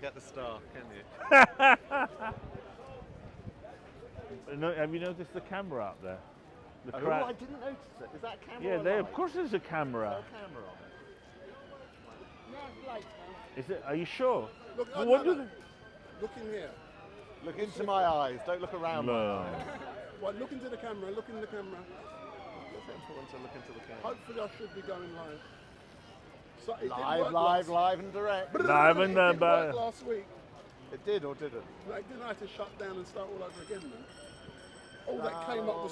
Can't get the star, can you? Have you noticed the camera up there? The Oh, crowd. I didn't notice it. Is that a camera? Yeah, or there. light? Of course, there's a Is there camera. a camera on it? Is it? Are you sure? Look, Well, no, what no. do Look in here. Look into my eyes. Don't look around my No. eyes. Well, look into the camera. Look in the camera. It's important to look into the camera. Hopefully, I should be going live. So it didn't Live, work live, last- live and direct. Live and It didn't but- work last week. It did or didn't? No, it didn't. I had to shut down and start all over again. Then. All that came up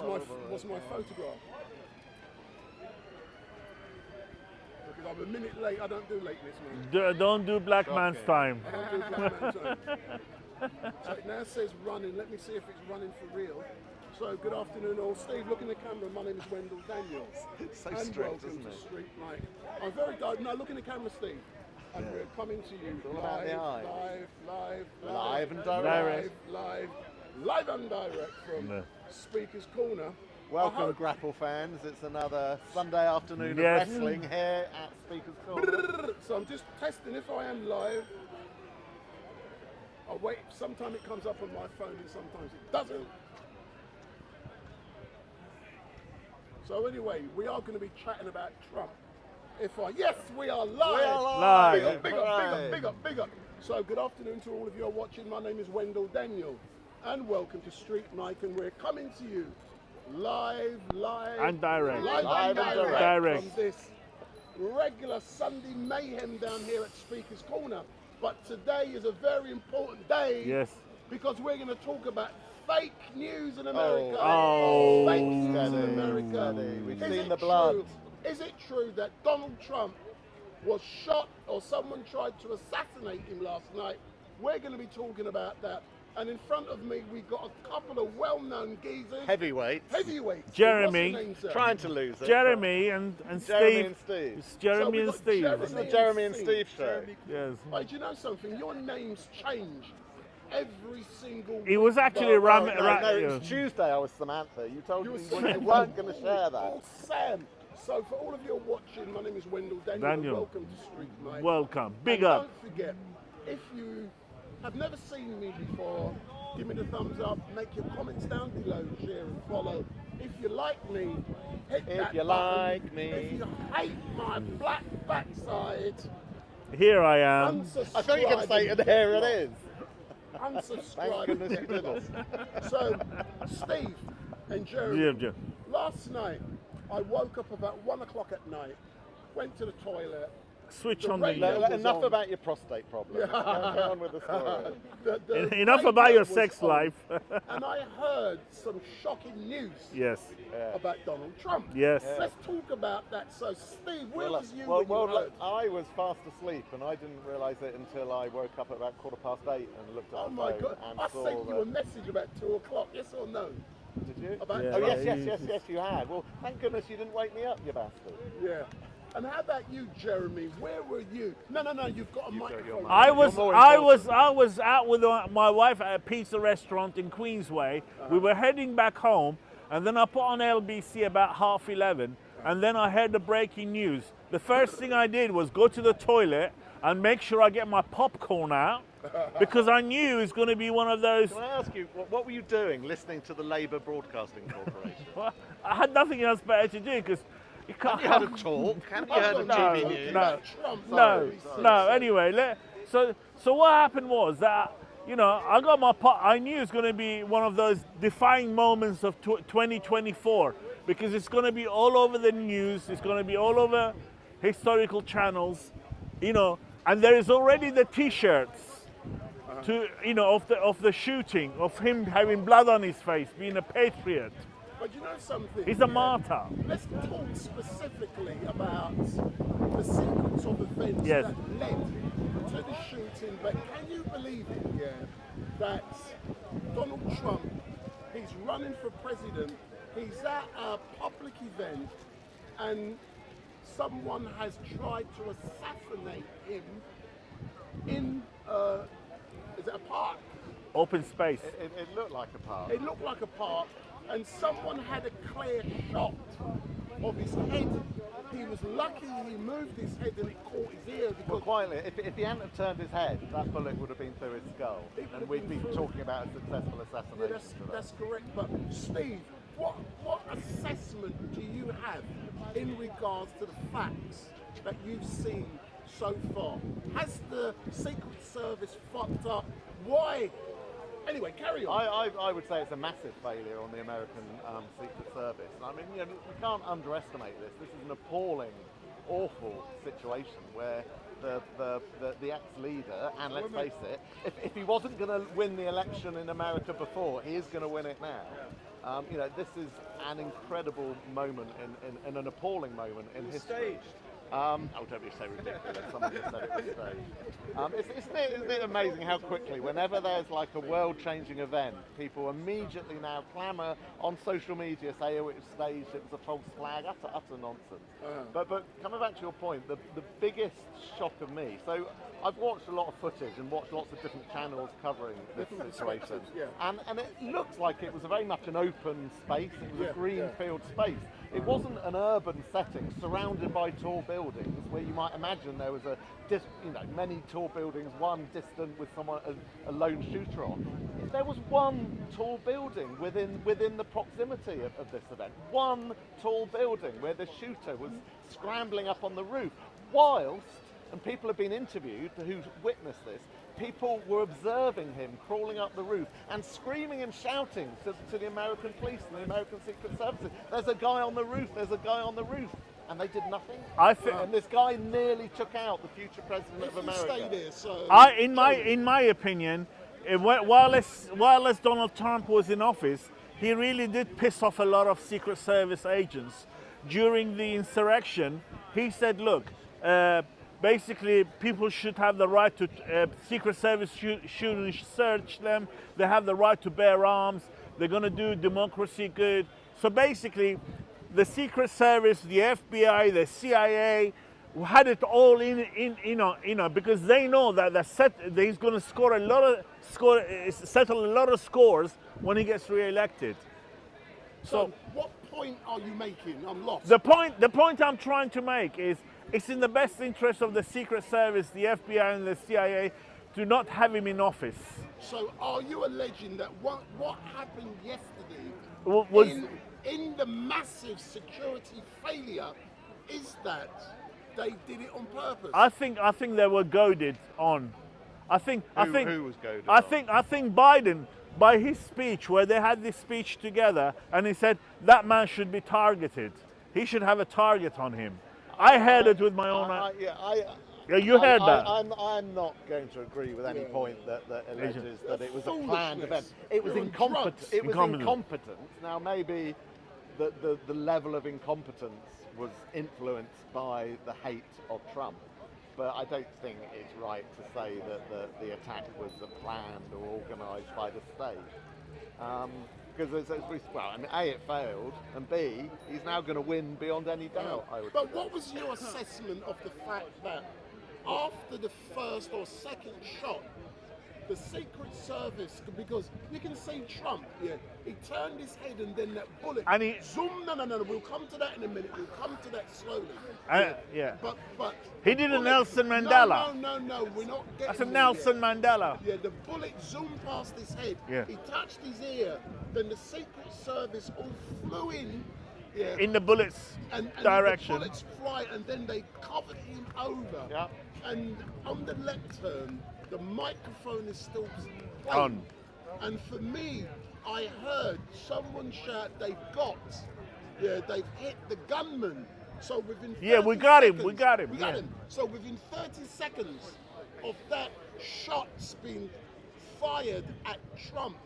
was my photograph. Because I'm a minute late. I don't do lateness, man. Don't do black man's Shocking. time. I don't do black man time. So it now says running. Let me see if it's running for real. So good afternoon all. Steve, look in the camera. My name is Wendell Daniels. It's so and strict, welcome isn't to it? Street Mike. I'm very no, look in the camera, Steve. And we're coming to you all about the eyes. live and direct. live and direct from No. Speaker's Corner. I Welcome, hope- Grapple fans. It's another Sunday afternoon Yes. of wrestling here at Speaker's Corner. So I'm just testing if I am live. I'll wait. Sometimes it comes up on my phone and sometimes it doesn't. So anyway, we are going to be chatting about Trump. Yes, we are live. We are live. Live. Big up, big up, big up. So good afternoon to all of you who are watching. My name is Wendell Daniel and welcome to Street Mike, and we're coming to you live And direct. live and direct Direct. from this regular Sunday mayhem down here at Speaker's Corner. But today is a very important day. Yes. Because we're going to talk about fake news in America. Oh. Fake news in Steady, America. steady. We've Is seen it the blood. true- Is it true that Donald Trump was shot or someone tried to assassinate him last night? We're going to be talking about that. And in front of me, we've got a couple of well-known geezers. Heavyweights. Heavyweights. Jeremy. What's your name, sir? Trying to lose it. Jeremy and Jeremy Steve. and Steve. It's Jeremy So we've and got Steve. Jeremy. This is the Jeremy and Steve show. Jeremy. Yes. Wait, do you know something? Your names change every single It was week. actually Well, Ram. no, it was Tuesday I was Samantha. You told me you weren't going to share that. Oh, Sam. So for all of you watching, my name is Wendell Daniel. And Daniel. welcome to Street Mike. Welcome. Big And up. Don't forget, if you have never seen me before, give me the thumbs up, make your comments down below, share and follow. If you like me, hit If that you button. like me. If you hate my black backside, Here I am. unsubscribe. I thought you were going to say, and get here it lost. is. Unsubscribe. Thank and goodness get you did lost. it. So, Steve and Jeremy, Yeah, yeah. last night I woke up about 1 o'clock at night, went to the toilet. Switch The on the. radio- No, was enough on. about your prostate problem. Go on with the story. The Enough about radio your was sex on, life. And I heard some shocking news Yes. about Donald Trump. Yes. Let's talk about that. So, Steve, where Well, was you well, when you well, heard? I was fast asleep and I didn't realise it until I woke up at about 8:15 and looked at Oh my my phone God! and I saw sent you a that. message about 2 o'clock. Yes or no? Did you? About Yeah. Oh yes, Yeah, yes, you had. Well, thank goodness you didn't wake me up, you bastard. Yeah. And how about you, Jeremy? Where were you? No. You've got a microphone. I was more I important. was out with my wife at a pizza restaurant in Queensway. We were heading back home, and then I put on LBC about 11:30, and then I heard the breaking news. The first thing I did was go to the toilet and make sure I get my popcorn out, because I knew it was going to be one of those. Can I ask you, what were you doing listening to the Labour Broadcasting Corporation? I had nothing else better to do because you can't. Have you had a talk? Have you heard of No, TV News? no. Trump. No, Sorry. no. Anyway, so what happened was that I got my pot. I knew it's going to be one of those defining moments of 2024 because it's going to be all over the news. It's going to be all over historical channels, and there is already the T-shirts of the shooting of him having blood on his face, being a patriot. But you know something? He's a martyr. Let's talk specifically about the sequence of events Yes. that led to the shooting. But can you believe it, that Donald Trump, he's running for president, he's at a public event, and someone has tried to assassinate him in, is it a park? Open space. It looked like a park. It looked like a park. and someone had a clear shot of his head. He was lucky he moved his head and it caught his ear Well, because quietly, if he hadn't have turned his head, that bullet would have been through his skull, It would and have we'd be been through. talking about a successful assassination. yeah, that's correct. But Steve, what assessment do you have in regards to the facts that you've seen so far? Has the Secret Service fucked up? Why? Anyway, carry on. I would say it's a massive failure on the American Secret Service. I mean, we can't underestimate this. This is an appalling, awful situation where the ex-leader, and let's face it, if he wasn't going to win the election in America before, he is going to win it now. This is an incredible moment and an appalling moment in history. Don't be so ridiculous. Someone just said it was staged. Isn't it amazing how quickly, whenever there's like a world-changing event, people immediately now clamour on social media, say, oh, it was staged, it was a false flag, utter nonsense. But coming back to your point, the biggest shock of me, so I've watched a lot of footage and watched lots of different channels covering this situation. Yeah. And it looks like it was very much an open space, it was a greenfield space. It wasn't an urban setting surrounded by tall buildings where you might imagine there was many tall buildings, one distant with a lone shooter on. There was one tall building within the proximity of this event. One tall building where the shooter was scrambling up on the roof whilst, and people have been interviewed who've witnessed this, people were observing him crawling up the roof and screaming and shouting to the American police and the American Secret Services, there's a guy on the roof, there's a guy on the roof. And they did nothing. And this guy nearly took out the future president of America. Stay there, so in my opinion, while as Donald Trump was in office, he really did piss off a lot of Secret Service agents. During the insurrection, he said, look, basically people should have the right to, Secret Service shouldn't search them, they have the right to bear arms, they're going to do democracy good. So basically, the Secret Service, the FBI, the CIA had it all in because they know that he's going to settle a lot of scores when he gets re-elected. So what point are you making? I'm lost. The point I'm trying to make is it's in the best interest of the Secret Service, the FBI, and the CIA to not have him in office. So are you alleging that what happened yesterday Was in the massive security failure is that they did it on purpose? I think they were goaded on. Who was goaded I think Biden, by his speech, where they had this speech together, and he said that man should be targeted. He should have a target on him. I heard it with my own eyes. Yeah, you heard that. I'm not going to agree with any point that alleges that it was a planned event. Foolishness. It was You're on incompetent. drugs. It was Incompetent. incompetence. Now maybe the level of incompetence was influenced by the hate of Trump, but I don't think it's right to say that the attack was planned or organised by the state. Because A, it failed, and B, he's now going to win beyond any doubt. I would But suggest. what was your assessment of the fact that after the first or second shot, the Secret Service, because you can see Trump, he turned his head and then that bullet, And he- zoom, no, we'll come to that in a minute, we'll come to that slowly. Yeah. But He the did a bullet- Nelson Mandela. No, we're not getting That's a there Nelson yet. Mandela. Yeah, the bullet zoomed past his head. Yeah. He touched his ear. Then the Secret Service all flew in. Yeah. In the bullet's and direction. the bullets fly, and then they covered him over. Yeah. And on the lectern, the microphone is still playing. On. And for me, I heard someone shout, they've hit the gunman. So within 30 Yeah, we got him, seconds, we got him, We got yeah. him. So within 30 seconds of that shots being fired at Trump,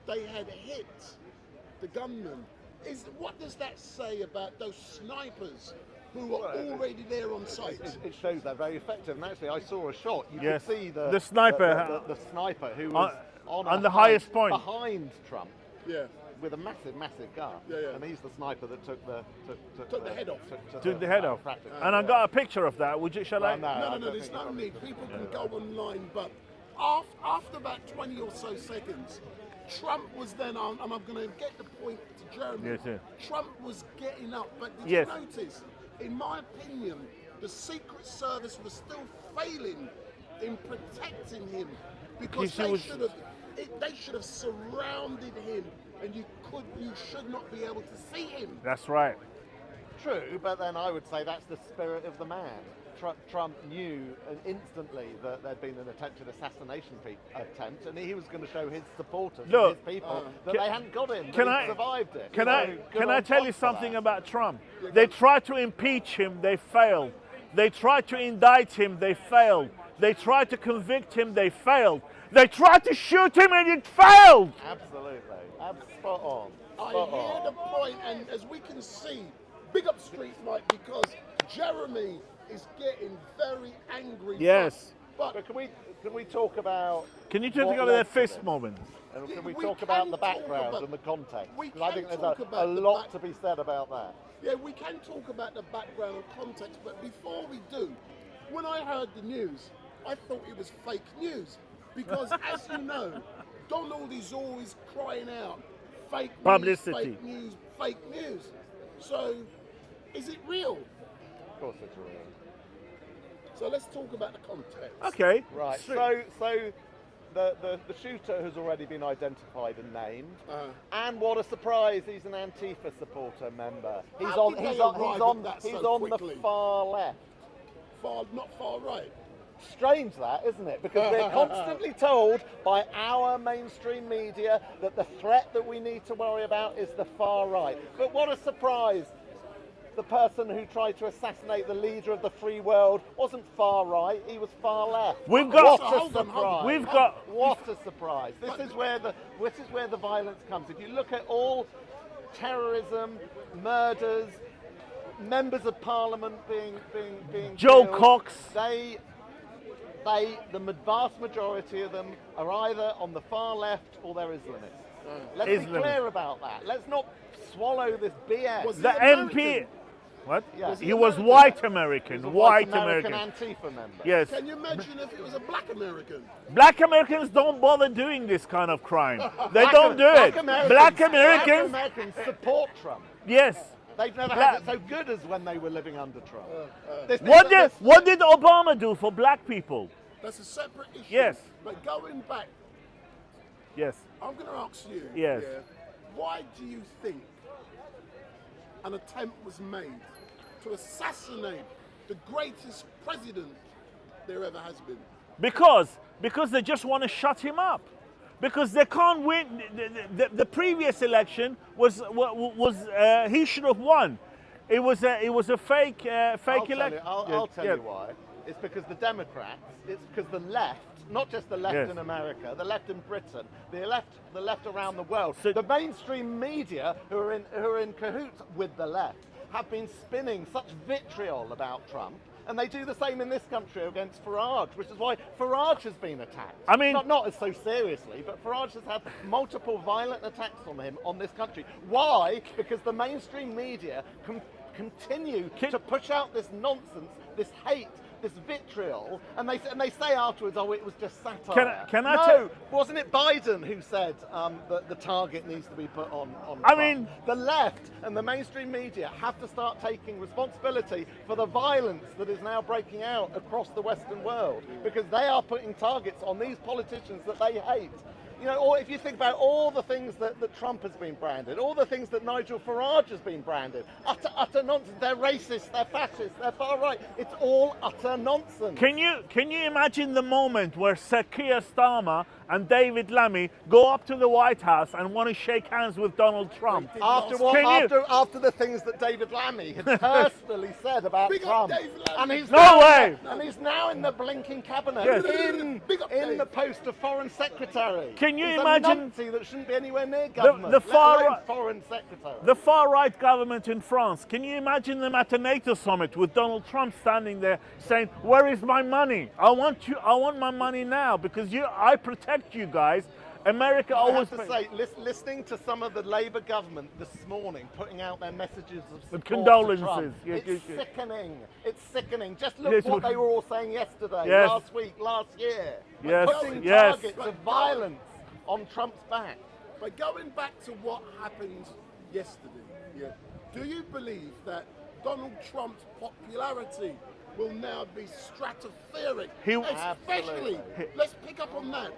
they had hit the gunman. What does that say about those snipers who are already there on site? It shows they're very effective. And actually, I saw a shot. You Yes. could see The sniper. the sniper who was on the highest point. behind Trump Yeah. with a massive gun. Yeah. And he's the sniper that took the head off. Took the head off. practically. And I got a picture of that. Would you? Shall I? No, I No, don't there's think no so. need. People can go online, but after about 20 or so seconds, Trump was then on, and I'm going to get the point to Jeremy. Yes, sir. Trump was getting up, but did Yes. you notice, in my opinion, the Secret Service was still failing in protecting him because Because he was- they should have surrounded him, and you should not be able to see him. That's right. True, but then I would say that's the spirit of the man. Trump knew instantly that there'd been an attempted assassination attempt, and he was going to show his supporters, and Look, his people, that can- they hadn't got him. Can that I he survived it. Can So I good can on I tell Trump you for something that. about Trump? They tried to impeach him, they failed. They tried to indict him, they failed. They tried to convict him, they failed. They tried to shoot him, and it failed. Absolutely, spot on. I Spot hear on. the point, and as we can see, big up Street Mike, because Jeremy is getting very angry. Yes. But But can we talk about? Can you take what a led to fist this? moment? And can we We talk can about the talk background about- and the context? we 'Cause I think can there's talk a about the lot back- to be said about that. yeah, we can talk about the background and context, but before we do, when I heard the news, I thought it was fake news. Because as you know, Donald is always crying out, fake news, Publicity. fake news, fake news. So, is it real? Of course it's real. So let's talk about the context. Okay. Right. So the shooter has already been identified and named. And what a surprise! He's an Antifa supporter member. He's How on. did they He's on. arrive He's on. at that He's so on the quickly? far left. Not far right. Strange that, isn't it? Because we're constantly told by our mainstream media that the threat that we need to worry about is the far right. But what a surprise! The person who tried to assassinate the leader of the free world wasn't far right; he was far left. We've got- what a Hold on, surprise! hold on. We've got- What a surprise! This is where the violence comes. If you look at all terrorism, murders, members of parliament being Joe killed, Cox. the vast majority of them are either on the far left or they're Islamists. Let's be Islamists. clear about that. Let's not swallow this BS. Was The he MP. American? What? Yeah. He was white American. He's a White American American. Antifa member. Yes. Can you imagine if it was a black American? Black Americans don't bother doing this kind of crime. They don't do it. Black Americans. support Trump. Yes. They've never Black- had it so good as when they were living under Trump. This- What this- did Obama do for black people? That's a separate issue. Yes. But going back, Yes. I'm going to ask you. Yes. Why do you think an attempt was made to assassinate the greatest president there ever has been? Because they just want to shut him up. Because they can't win. The previous election was he should have won. It was a fake election. I'll tell you why. It's because the Democrats, it's because the left, not just the left Yes. in America, the left in Britain, the left around the world, So- the mainstream media who are in cahoots with the left have been spinning such vitriol about Trump. And they do the same in this country against Farage, which is why Farage has been attacked. I mean- not as so seriously, but Farage has had multiple violent attacks on him on this country. Why? Because the mainstream media continue to push out this nonsense, this hate, this vitriol, and they say afterwards, oh, it was just satire. Can I no, tell- wasn't it Biden who said that the target needs to be put on I Trump? mean- The left and the mainstream media have to start taking responsibility for the violence that is now breaking out across the Western world, because they are putting targets on these politicians that they hate. You know, or if you think about all the things that Trump has been branded, all the things that Nigel Farage has been branded, utter nonsense. They're racist, they're fascist, they're far right. It's all utter nonsense. Can you imagine the moment where Sir Keir Starmer and David Lammy go up to the White House and want to shake hands with Donald Trump? After after the things that David Lammy had personally said about Big up Trump, Dave Lammy. and he's No now way. and he's now in the blinking cabinet Yes. Big up in Dave. the post of foreign secretary. Can you He's imagine a numpty that shouldn't be anywhere near government, the let far alone right- foreign secretary? The far-right government in France, can you imagine them at a NATO summit with Donald Trump standing there saying, "Where is my money? I want my money now because I protect you guys. America I always. have to say, listening to some of the Labour government this morning putting out their messages of support condolences. to Trump, Yeah, it's yeah. sickening. It's sickening. Just look Yes, what we- they were all saying yesterday, Yes. last week, last year. Yes, Putting yes. targets of violence on Trump's back. But going back to what happened yesterday, yeah, do you believe that Donald Trump's popularity will now be stratospheric? Especially, let's pick up on that.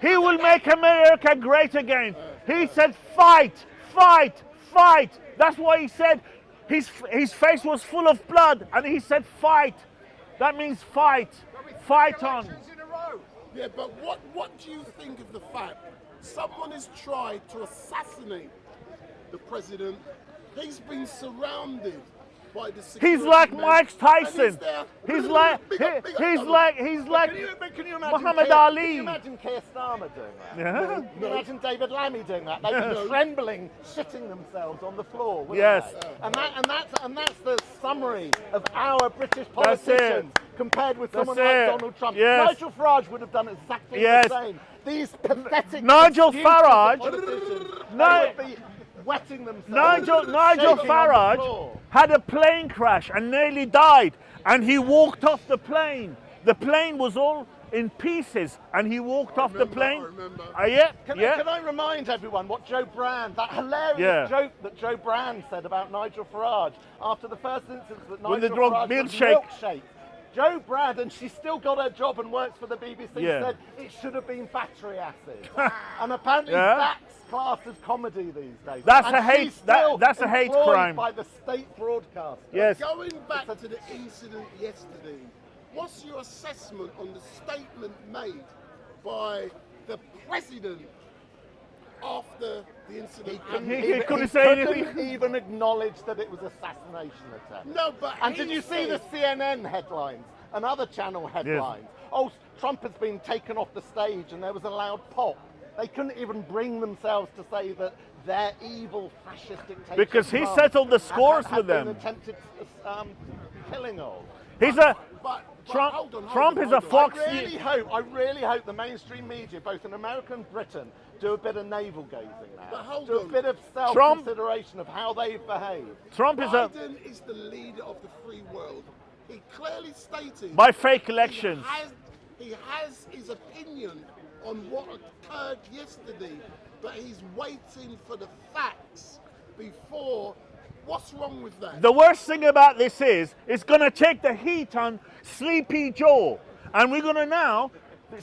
He will make America great again. He said, fight, fight, fight. That's why he said his face was full of blood, and he said, fight. That means fight. Fight on. Yeah, but what do you think of the fact someone has tried to assassinate the president? He's been surrounded by the security He's like men, Mike and Tyson. there. He's like Donald. like Can you imagine Muhammad Keir, Ali. Can you imagine Keir Starmer doing that? Yeah. Can you imagine David Lammy doing that? They'd be trembling, shitting themselves on the floor. wouldn't Yes. they? And that's the summary of our British That's it. politicians compared with someone That's like it. Donald Trump. Yes. Nigel Farage would have done exactly Yes. the same. These pathetic Nigel excuses of Farage- politicians, Ni- they would be wetting themselves. Nigel shaking on the Farage floor. had a plane crash and nearly died, and he walked off the plane. The plane was all in pieces, and he walked off the plane. I remember. Yeah, Can yeah. I remind everyone what Joe Brand, that hilarious Yeah. joke that Joe Brand said about Nigel Farage after the first instance that When they Nigel drank Farage was milkshake. milkshake. Joe Brand, and she still got her job and works for the BBC, Yeah. said it should have been battery acid. And apparently Yeah. that's classed as comedy these days. That's and a hate- she's still that's a hate employed crime. by the state broadcaster. Yes. Going back to the incident yesterday, what's your assessment on the statement made by the president after the incident happened? He couldn't say anything. couldn't even acknowledge that it was assassination attempt. No, but And he did you see the said- CNN headlines and other channel headlines? Oh, Trump has been taken off the stage and there was a loud pop. They couldn't even bring themselves to say that their evil fascist dictator Because he settled the scores with them. Attempted killing of. He's a But Trump. hold on, Trump is a fox. I really hope the mainstream media, both in America and Britain, do a bit of navel gazing But now. hold Do a on. bit of self-consideration of how they've behaved. Trump is a Biden is the leader of the free world. He clearly stated by fake elections. He has his opinion on what occurred yesterday, but he's waiting for the facts before. What's wrong with that? The worst thing about this is it's going to take the heat on Sleepy Joe. And we're going to now,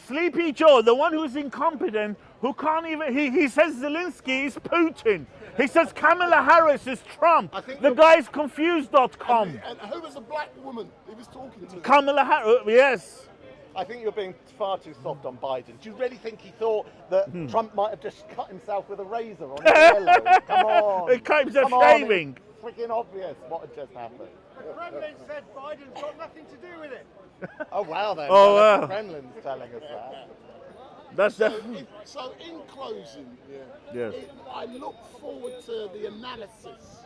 Sleepy Joe, the one who's incompetent, who can't even, he says Zelensky is Putin. He says Kamala Harris is Trump. I think The you're- guy's confused.com. And who was the black woman he was talking to? Kamala Harris, yes. I think you're being far too soft on Biden. Do you really think he thought that Trump might have just cut himself with a razor on his pillow? Come on. He cut himself Come on, shaving. It's freaking obvious what had just happened. The Kremlin said Biden's got nothing to do with it. Oh, wow, then. Oh, Well, wow. the Kremlin's telling us that. That's So, the, so in closing, Yes. I look forward to the analysis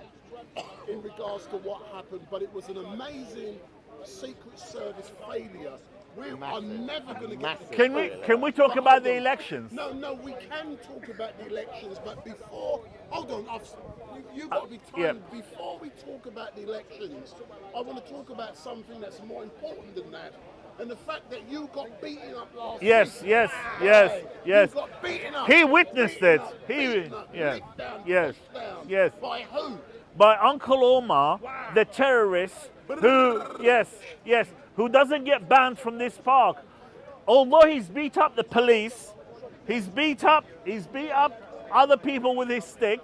in regards to what happened, but it was an amazing Secret Service failure. We are Massive. never going to get Massive. can we talk But about hold the on. elections? No, we can talk about the elections, but before, hold on, you've got to be yeah. timed. Before we talk about the elections, I want to talk about something that's more important than that, and the fact that you got beaten up last Yes, week. yes, yes, Hey, yes. You got beaten up. He witnessed beaten it. up, He- beaten up, yeah. licked down, Yes, pushed down. yes. By who? By Uncle Omar, the terrorist, who doesn't get banned from this park. Although he's beat up the police, he's beat up other people with his stick.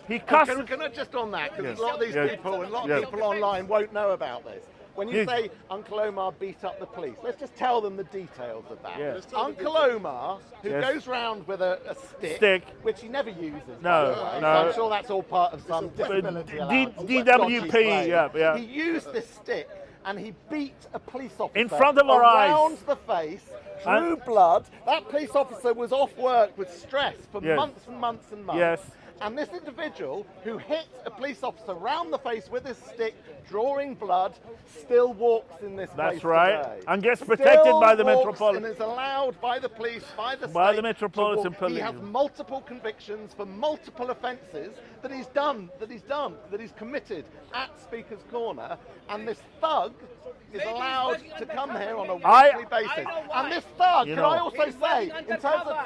He cussed. Can I just on that? Because Yes. a lot of these Yes. people and a lot Yes. of people online won't know about this. When you Yes. say Uncle Omar beat up the police, let's just tell them the details of that. Yeah. Let's tell them Uncle the details. Omar, who Yes. goes round with a stick, which he never uses. No, by the way, no. So I'm sure that's all part of some disability D- allowance. DWP, Dodgy yeah, play. yeah. He used this stick and he beat a police officer In front of our eyes. around the face, drew And- blood. That police officer was off work with stress for Yes. months and months and months. Yes. And this individual who hit a police officer round the face with his stick, drawing blood, still walks in this place That's right. today. And gets protected Still by the walks Metropolitan. and is allowed by the police, by the By state the Metropolitan to walk. Police. He has multiple convictions for multiple offences that he's committed at Speaker's Corner, and this thug is allowed to come here on a weekly basis. And this thug, You can I know. also say, in terms of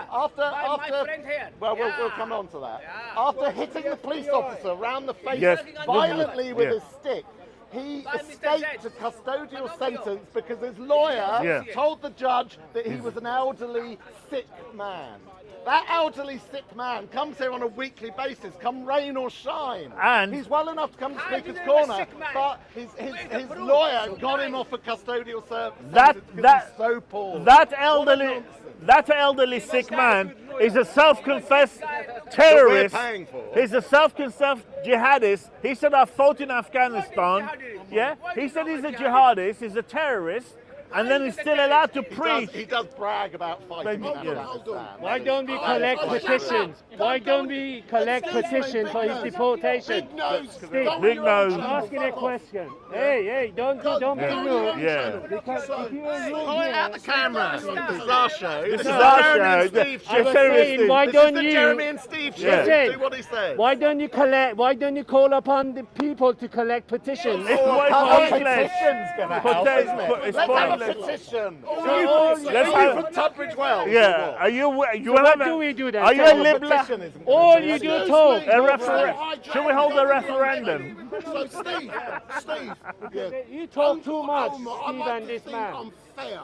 we'll come on to that. After hitting the police officer around the face Yes. violently with Yeah. his stick, he escaped a custodial sentence because his lawyer Yeah. told the judge that he was an elderly, sick man. That elderly, sick man comes here on a weekly basis, come rain or shine. And- he's well enough to come to How Speaker's do you know a Corner, sick man? but his the proof? lawyer So got why? him off a custodial service That because that he's so poor. that What a elderly nonsense. that elderly sick man is a self-confessed terrorist. paying for. He's a self-confessed jihadist. He said I fought in Afghanistan. Yeah, he said he's a jihadist. He's a terrorist, and then he's still allowed to preach. He does brag about fighting in Yeah. Afghanistan. Why don't we Oh, collect oh, shut petitions? up. Why don't Don't- we collect excuse me, petitions for Big his Nose. deportation? Big Nose. Steve, Go Big on your own Nose. I'm channel, asking a fuck off. question. Hey, don't Go be on your rude. own Yeah. channel. Because So- if you are rude Point here, at the camera. This is our show. This is the our Jeremy and show. Steve I I was Jeremy and saying, Steve. why This don't is the you? Jeremy and Steve show. Yeah. Do what he says. Why don't you collect? Why don't you call upon the people to collect petitions? It's Oh, pointless. petition's gonna help, Potent- isn't it? it's Let's have a pointless. petition. all Are Let's you have- from Tunbridge Wells? Yeah, are you? You what wanna- do we do then? Are you a Tell me. liberal? Petition isn't gonna All do you it. do Excuse talk. me. A refer- Hijack Should we hold the a government. referendum? So Steve, yeah. You talk too Uncle much, Omar, I Steve like and to this think man. Unfair.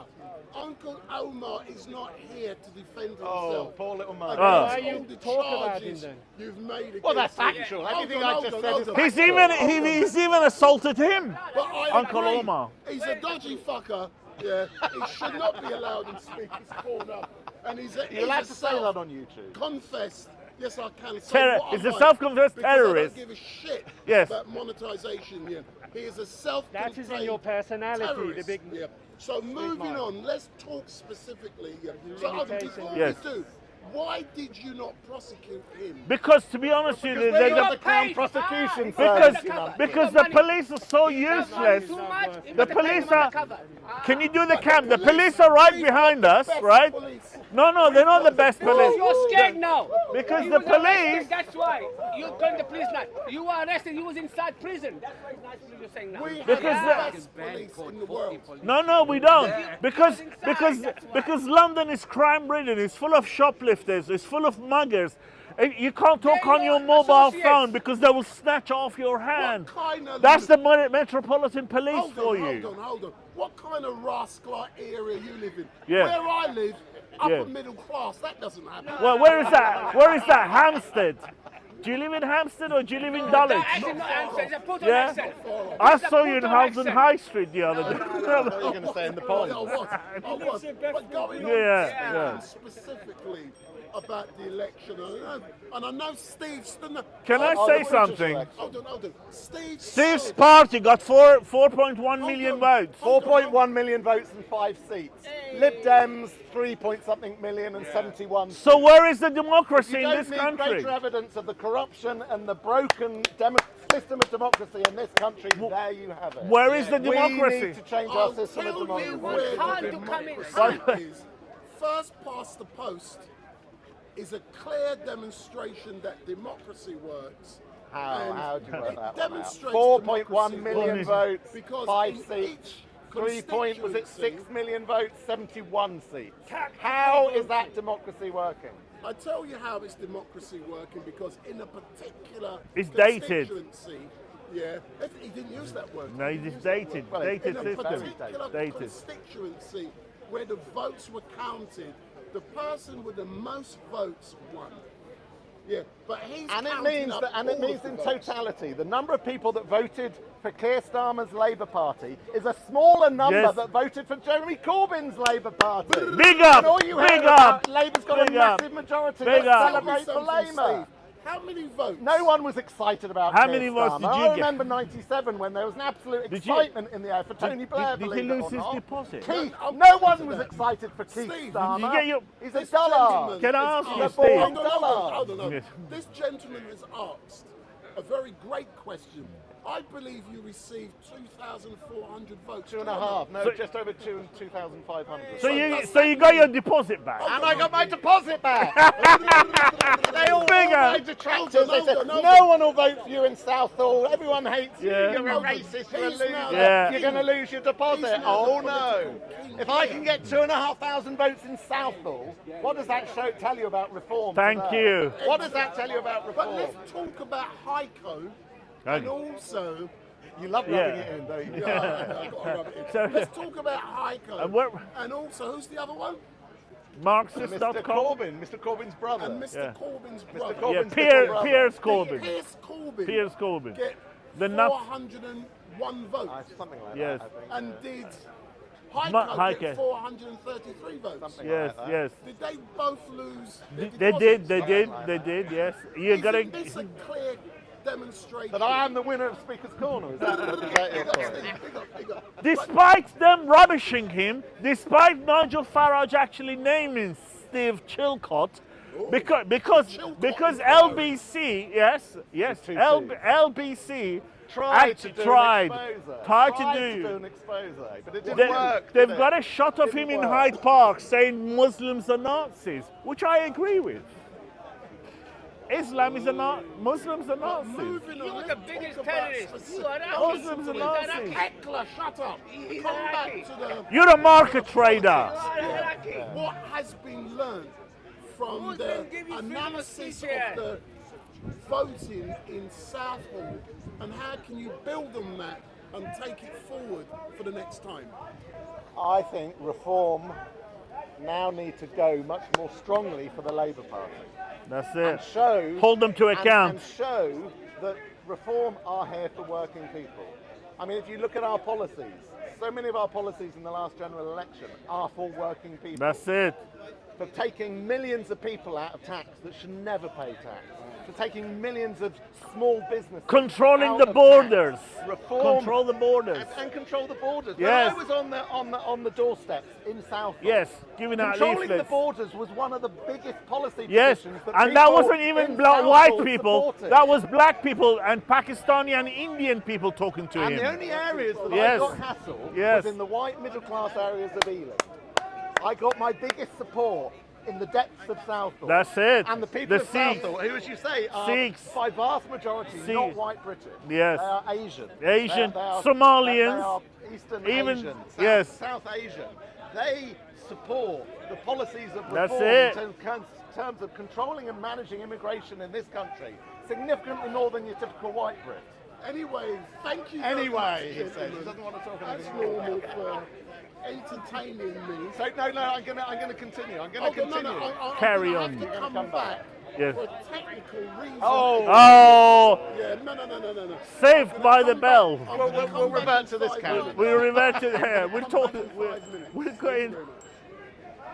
Uncle Omar is not here to defend Oh, himself. poor little mug. Against Why all you the talk about charges him then? You've made Well, that's against him. factual. Hold Everything on, I hold just on, said hold is on. He's even assaulted him. But I Uncle agree. Omar. He's a dodgy fucker. Yeah, he should not be allowed in Speaker's Corner. And he's You're allowed to say that on YouTube. confessed. Yes, I can say Terror- what I he's a like, self-confessed because terrorist. I don't give a shit Yes. about monetization. Yeah, he is a self-contained That is in your personality, terrorist. the big. Yeah. So moving mind. on, let's talk specifically. Yeah. So Limitation. before Yes. we do, why did you not prosecute him? Because to be honest with you, Because the- we got the- the Crown Prosecution because Service, you know. because the police are so useless. The police are. Can you do the camp? The police are right behind us, Best right? police. No, they're not the best police. You're scared now. Because You the was arrested, police- That's why you told the police now. You were arrested. You was inside prison. That's what you're saying now. We Because have the- the best police in the world. No, we don't. Because London is crime-ridden. It's full of shoplifters. It's full of muggers. You can't talk They're on your your mobile associates. phone because they will snatch off your hand. kind of- That's the Metropolitan Police Hold for on, you. hold on. What kind of rascal area you live in? Yeah. Where I live, upper Yeah. middle class, that doesn't happen. Well, where is that? Where is that? Hampstead. Do you live in Hampstead or do you live in Dulwich? Accent, no accent. It's a Puerto Yeah. accent. I saw you in Puerto Houghton accent. High Street the other day. What are you going to say in the poll? I was. But going on Yeah. specifically about the election, and I know Steve's... Can I Oh, say the British something? election. Hold on. Steve's Steve's party got 4.1 million votes. 4.1 million votes and 5 seats. Lib Dems, 3 point something million and 71 seats. So where is the democracy You in don't this need country? greater evidence of the corruption and the broken system of democracy in this country. There you have it. Where is the We democracy? need to change our I'll system of tell you democracy. where Hard the to come in. democracy is. First past the post is a clear demonstration that democracy works. How do you work it that one out? demonstrates 4.1 democracy million works votes, because 5 in seats. each 3 point, was it constituency- 6 million votes, 71 seats. How is that democracy working? I tell you how is democracy working because in a particular It's dated. constituency, yeah, he didn't use that word. No, it's dated. Well, Dated in a system. particular Dated. constituency where the votes were counted, the person with the most votes won. Yeah, but he's And it counting means up that, and all it means of the in votes. totality, the number of people that voted for Keir Starmer's Labour Party is a smaller number Yes. that voted for Jeremy Corbyn's Labour Party. Big up! And all you Big hear about up! Labour's got Big a up! massive majority. Big Let's up! celebrate for Tell me something, Labour. Steve. How many votes? No one was excited about How Keir many votes Starmer. did you I get? remember '97 when there was an absolute Did you- excitement in the air for Tony Blair. Did he believe it lose or his not. deposit? Keith, I'm no coming one to was that. excited for Keith Steve, Starmer. did you get your- He's a This dollar. gentleman Can I has ask you, asked- Steve? Hold on, Dollar. hold on. Yes. This gentleman has asked a very great question. I believe you received 2,400 votes. 2.5. No, So- just over 2,500. So you got your deposit back. And I got my deposit back. They all Bigger. my detractors. They said, Hold on. no one will vote for you in Southall. Everyone hates you. Yeah. You're a Hold on. racist. You're a He's loser. now Yeah. You're going to lose your deposit. He's now Oh the no. political king. If I can get 2,500 votes in Southall, what does that tell you about reform? Thank today? you. What does that tell you about But reform? let's talk about Heiko and also. You love Yeah. rubbing it in, don't you? Yeah, I've got to rub it in. So- Let's talk about Heiko. And what- And also, who's the other one? Mr. Marxist.com. Corbyn, Mr. Corbyn's brother. And Mr. Yeah. Corbyn's brother. Corbyn. Yeah, Corbyn's little brother. Piers Corbyn. Piers Corbyn. Piers Corbyn. Get The nuts. 401 votes. Something like Yes. that, I think. And did Heiko. Heiko get 433 votes? Something Yes, like that. yes. Did they both lose? their They did, deposits? they did, yes. You gotta. Isn't this a clear demonstration? But I am the winner of Speaker's Corner. Is that your point? Big up. Despite them rubbishing him, despite Nigel Farage actually naming Steve Chilcott, because Chilcott. LBC, yes, two LBC Tried to do tried an expose. tried to Tried do. an expose, but it didn't They, work. they've did it? got a shot of him in Didn't work. Hyde Park saying Muslims are Nazis, which I agree with. Islam is a Muslims are Nazis. Moving on, You're let's the talk biggest about terrorist. specific- You are a Muslims are You are a Nazis. Heckler, shut up. He's Come a back hacky. to the You're a market trader. what has been learned from Who's the gonna give you freedom of analysis speech here? of the voting in Southall, and how can you build on that and take it forward for the next time? I think reform now need to go much more strongly for the Labour Party. That's And it. show Hold them to and- account. and show that reform are here for working people. I mean, if you look at our policies, so many of our policies in the last general election are for working people. That's it. For taking millions of people out of tax that should never pay tax. For taking millions of small businesses Controlling out the of borders. tax. Reform Control the borders. and control the borders. Yes. When I was on the doorsteps in Southall. Yes, giving out Controlling the leaflets. borders was one of the biggest policy Yes, positions and that people wasn't even in black, Southall white people. supported. That was black people and Pakistani and Indian people talking to And him. the only areas that Yes. I got hassle Yes. was in the white middle class areas of Ealing. I got my biggest support in the depths of Southall. That's it. And the people The of Sikhs. Southall, who, as you say, are Sikhs. by vast majority not Sikhs. white British. Yes. They are Asian. Asian, They are- Somalians, They are Eastern even- Asian. yes. South Asian. They support the policies of That's reform it. in terms of controlling and managing immigration in this country, significantly more than your typical white Brit. Anyway, thank you. very much, Anyway, he says gentlemen. he doesn't want to talk That's anything more. normal for entertaining me. So I'm gonna continue. I'm gonna Okay, continue. I'm Carry gonna on. have to You're gonna come come back Yes. for a technical reason. Oh, Yeah, no. saved I'm by gonna the come bell. back- I'm We'll- gonna we'll come back revert in to this 5 count. minutes. We revert to here. I'm We're gonna talking. come back in We're, 5 minutes. we're Thank going. you very much.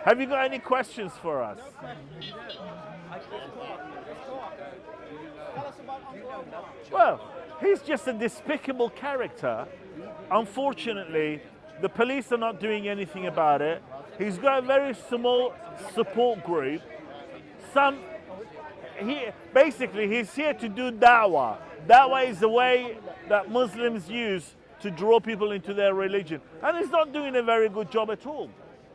Have you got any questions for us? Well, he's just a despicable character. Unfortunately, the police are not doing anything about it. He's got a very small support group. He's here to do dawah. Dawah is the way that Muslims use to draw people into their religion, and he's not doing a very good job at all.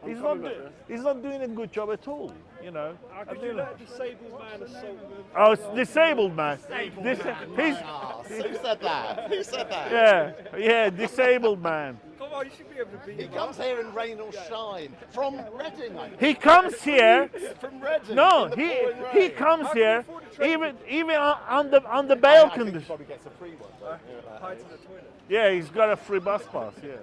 He's not doing a good job at all. You know. Could you let a disabled man assault? Oh, it's disabled man. He's Who said that? Who said that? yeah, disabled man. Come on, you should be able to beat He him. comes here in rain or shine from Reading. I think. He comes here. From Reading. No, in the he pouring he rain. comes How can you here afford to train even on the bail I think he condition. probably gets a free one. Hide in the toilet. Yeah, he's got a free bus pass. Yeah.